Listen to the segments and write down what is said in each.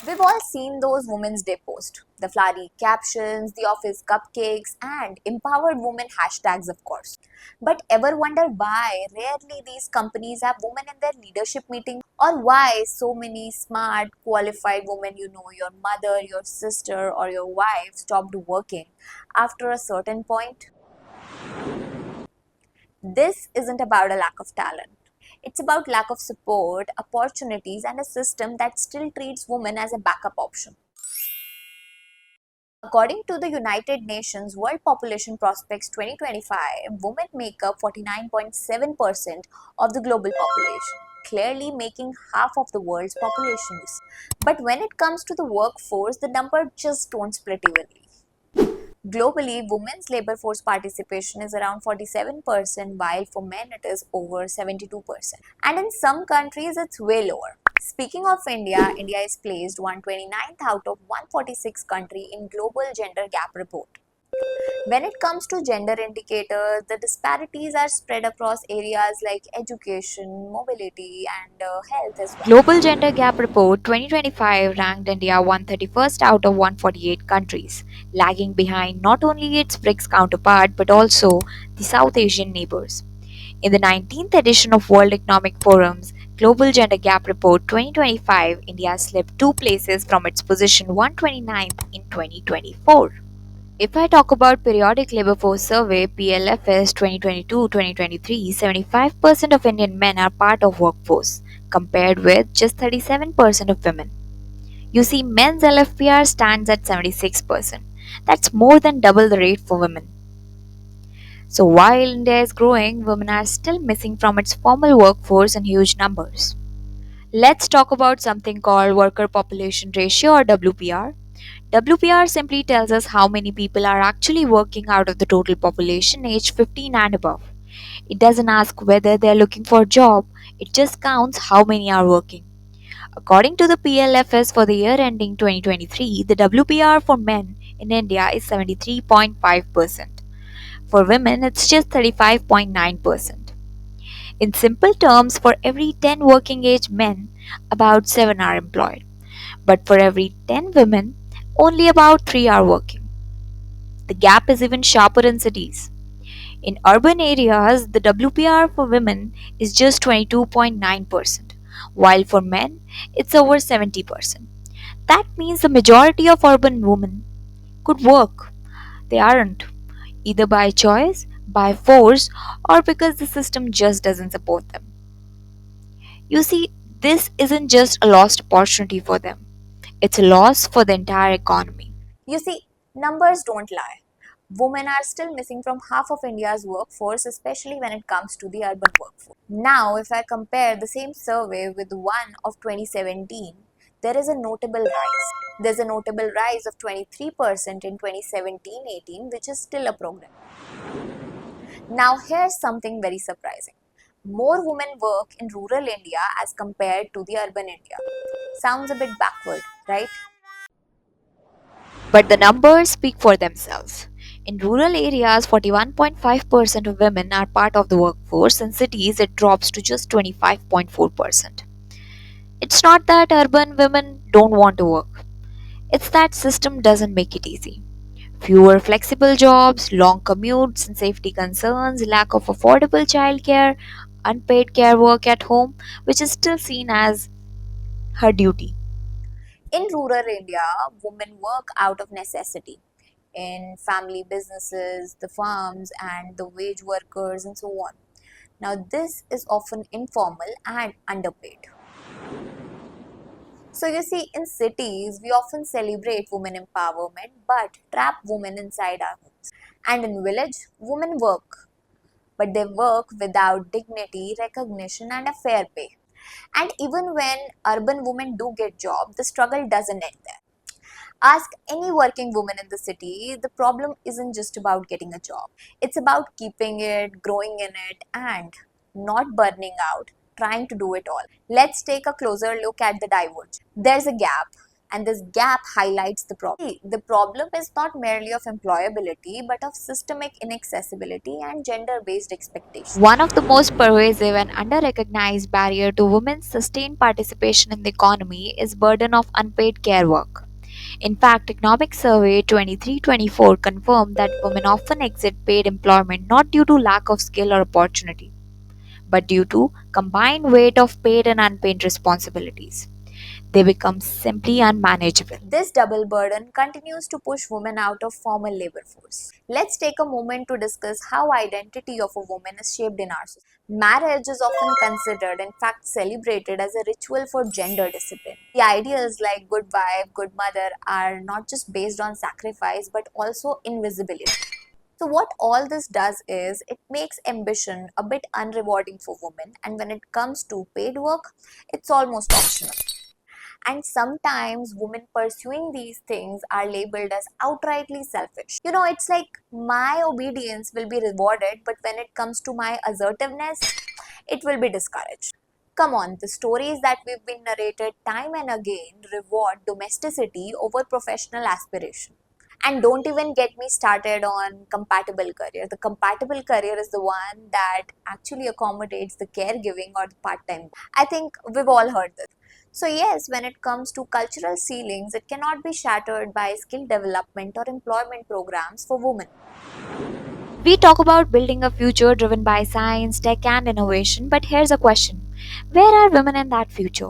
We've all seen those Women's Day posts, the flowery captions, the office cupcakes, and empowered women hashtags, of course. But ever wonder why rarely these companies have women in their leadership meetings, or why so many smart, qualified women, your mother, your sister, or your wife, stopped working after a certain point? This isn't about a lack of talent. It's about lack of support, opportunities, and a system that still treats women as a backup option. According to the United Nations World Population Prospects 2025, women make up 49.7% of the global population, clearly making half of the world's population. But when it comes to the workforce, the number just don't split evenly. Globally, women's labor force participation is around 47%, while for men it is over 72%. And in some countries, it's way lower. Speaking of India, India is placed 129th out of 146 country in Global Gender Gap Report. When it comes to gender indicators, the disparities are spread across areas like education, mobility, and health as well. Global Gender Gap Report 2025 ranked India 131st out of 148 countries, lagging behind not only its BRICS counterpart but also the South Asian neighbors. In the 19th edition of World Economic Forum's Global Gender Gap Report 2025, India slipped two places from its position 129th in 2024. If I talk about Periodic Labor Force Survey PLFS 2022-2023, 75% of Indian men are part of workforce, compared with just 37% of women. You see, men's LFPR stands at 76%. That's more than double the rate for women. So while India is growing, women are still missing from its formal workforce in huge numbers. Let's talk about something called Worker Population Ratio or WPR. WPR simply tells us how many people are actually working out of the total population aged 15 and above. It doesn't ask whether they are looking for a job, it just counts how many are working. According to the PLFS for the year ending 2023, the WPR for men in India is 73.5%. For women, it's just 35.9%. In simple terms, for every 10 working age men, about 7 are employed. But for every 10 women, only about 3 are working. The gap is even sharper in cities. In urban areas, the WPR for women is just 22.9%, while for men, it's over 70%. That means the majority of urban women could work. They aren't, either by choice, by force, or because the system just doesn't support them. You see, this isn't just a lost opportunity for them, it's a loss for the entire economy. You see, numbers don't lie. Women are still missing from half of India's workforce, especially when it comes to the urban workforce. Now, if I compare the same survey with one of 2017, there is a notable rise. There's a notable rise of 23% in 2017-18, which is still a progress. Now, here's something very surprising. More women work in rural India as compared to the urban India. Sounds a bit backward, right? But the numbers speak for themselves. In rural areas, 41.5% of women are part of the workforce. In cities, it drops to just 25.4%. It's not that urban women don't want to work, it's that system doesn't make it easy. Fewer flexible jobs, long commutes and safety concerns, lack of affordable childcare, unpaid care work at home, which is still seen as her duty. In rural India, women work out of necessity in family businesses, the farms, and the wage workers, and so on. Now, this is often informal and underpaid. So, you see, in cities, we often celebrate women empowerment but trap women inside our homes. And in village, women work, but they work without dignity, recognition, and a fair pay. And even when urban women do get jobs, the struggle doesn't end there. Ask any working woman in the city, the problem isn't just about getting a job. It's about keeping it, growing in it, and not burning out, trying to do it all. Let's take a closer look at the divergence. There's a gap. And this gap highlights the problem. See, the problem is not merely of employability, but of systemic inaccessibility and gender based expectations. One of the most pervasive and under-recognized barrier to women's sustained participation in the economy is burden of unpaid care work. In fact, Economic Survey 23-24 confirmed that women often exit paid employment not due to lack of skill or opportunity, but due to combined weight of paid and unpaid responsibilities. They become simply unmanageable. This double burden continues to push women out of formal labor force. Let's take a moment to discuss how identity of a woman is shaped in our society. Marriage is often considered, in fact celebrated as a ritual for gender discipline. The ideas like good wife, good mother are not just based on sacrifice but also invisibility. So what all this does is it makes ambition a bit unrewarding for women, and when it comes to paid work, it's almost optional. And sometimes women pursuing these things are labeled as outrightly selfish. It's like my obedience will be rewarded, but when it comes to my assertiveness, it will be discouraged. Come on, the stories that we've been narrated time and again reward domesticity over professional aspiration. And don't even get me started on compatible career. The compatible career is the one that actually accommodates the caregiving or the part time. I think we've all heard this. So, yes, when it comes to cultural ceilings, it cannot be shattered by skill development or employment programs for women. We talk about building a future driven by science, tech, and innovation, but here's a question: where are women in that future?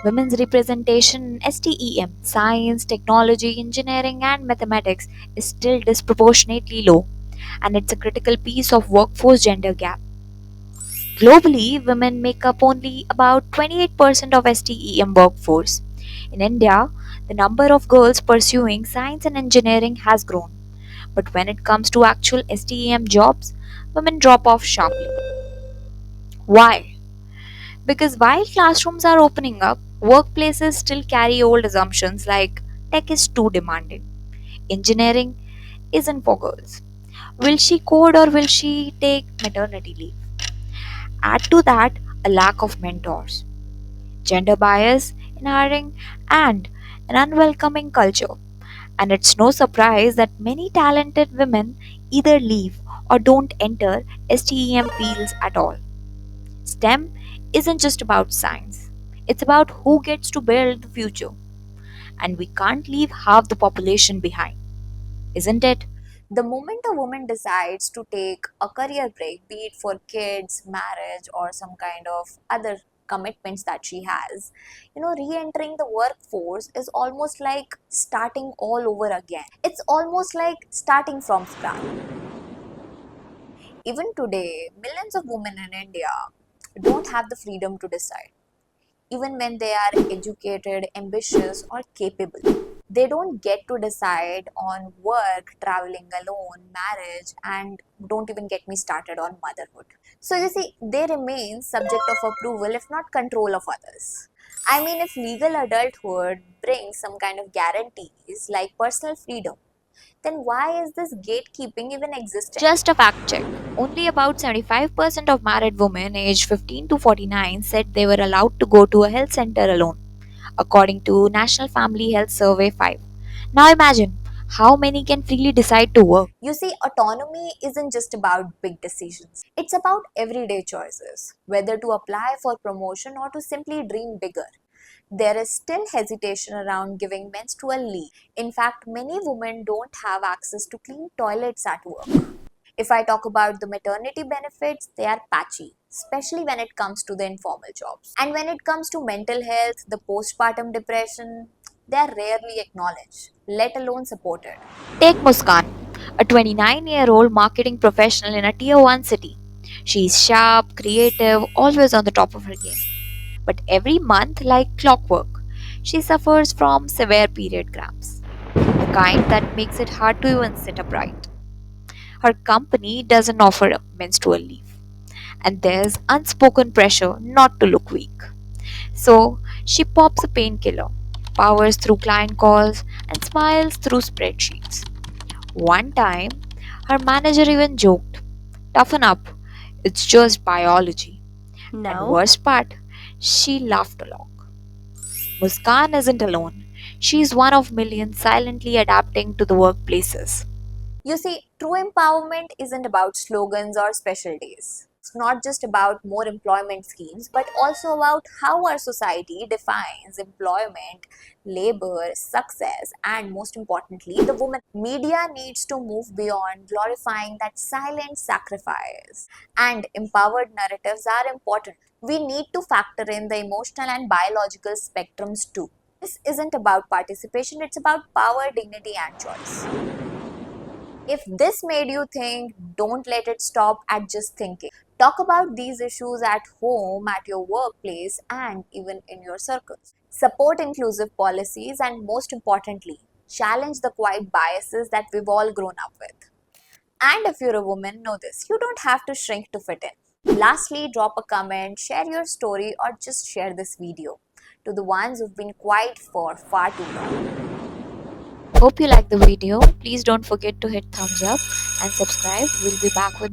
Women's representation in STEM, science, technology, engineering, and mathematics, is still disproportionately low, and it's a critical piece of workforce gender gap. Globally, women make up only about 28% of STEM workforce. In India, the number of girls pursuing science and engineering has grown, but when it comes to actual STEM jobs, women drop off sharply. Why? Because while classrooms are opening up, workplaces still carry old assumptions like tech is too demanding, engineering isn't for girls. Will she code or will she take maternity leave? Add to that a lack of mentors, gender bias in hiring, and an unwelcoming culture. And it's no surprise that many talented women either leave or don't enter STEM fields at all. STEM isn't just about science, it's about who gets to build the future. And we can't leave half the population behind, isn't it? The moment a woman decides to take a career break, be it for kids, marriage, or some kind of other commitments that she has, re entering the workforce is almost like starting all over again. It's almost like starting from scratch. Even today, millions of women in India don't have the freedom to decide, even when they are educated, ambitious, or capable. They don't get to decide on work, traveling alone, marriage, and don't even get me started on motherhood. So you see, they remain subject of approval, if not control of others. I mean, if legal adulthood brings some kind of guarantees like personal freedom, then why is this gatekeeping even existing? Just a fact check. Only about 75% of married women aged 15 to 49 said they were allowed to go to a health center alone, according to National Family Health Survey 5. Now imagine how many can freely decide to work. You see, autonomy isn't just about big decisions. It's about everyday choices, whether to apply for promotion or to simply dream bigger. There is still hesitation around giving menstrual leave. In fact, many women don't have access to clean toilets at work. If I talk about the maternity benefits, they are patchy, especially when it comes to the informal jobs. And when it comes to mental health, the postpartum depression, they are rarely acknowledged, let alone supported. Take Muskan, a 29-year-old marketing professional in a tier 1 city. She's sharp, creative, always on the top of her game. But every month, like clockwork, she suffers from severe period cramps, the kind that makes it hard to even sit upright. Her company doesn't offer a menstrual leave, and there's unspoken pressure not to look weak. So she pops a painkiller, powers through client calls, and smiles through spreadsheets. One time, her manager even joked, "Toughen up, it's just biology." And No. worst part, she laughed along. Muskan isn't alone. She is one of millions silently adapting to the workplaces. You see, true empowerment isn't about slogans or special days. It's not just about more employment schemes, but also about how our society defines employment, labor, success, and most importantly, the woman. Media needs to move beyond glorifying that silent sacrifice. And empowered narratives are important. We need to factor in the emotional and biological spectrums too. This isn't about participation, it's about power, dignity, and choice. If this made you think, don't let it stop at just thinking. Talk about these issues at home, at your workplace, and even in your circles. Support inclusive policies and, most importantly, challenge the quiet biases that we've all grown up with. And if you're a woman, know this, you don't have to shrink to fit in. Lastly, drop a comment, share your story, or just share this video to the ones who've been quiet for far too long. Hope you like the video. Please don't forget to hit thumbs up and subscribe. We'll be back with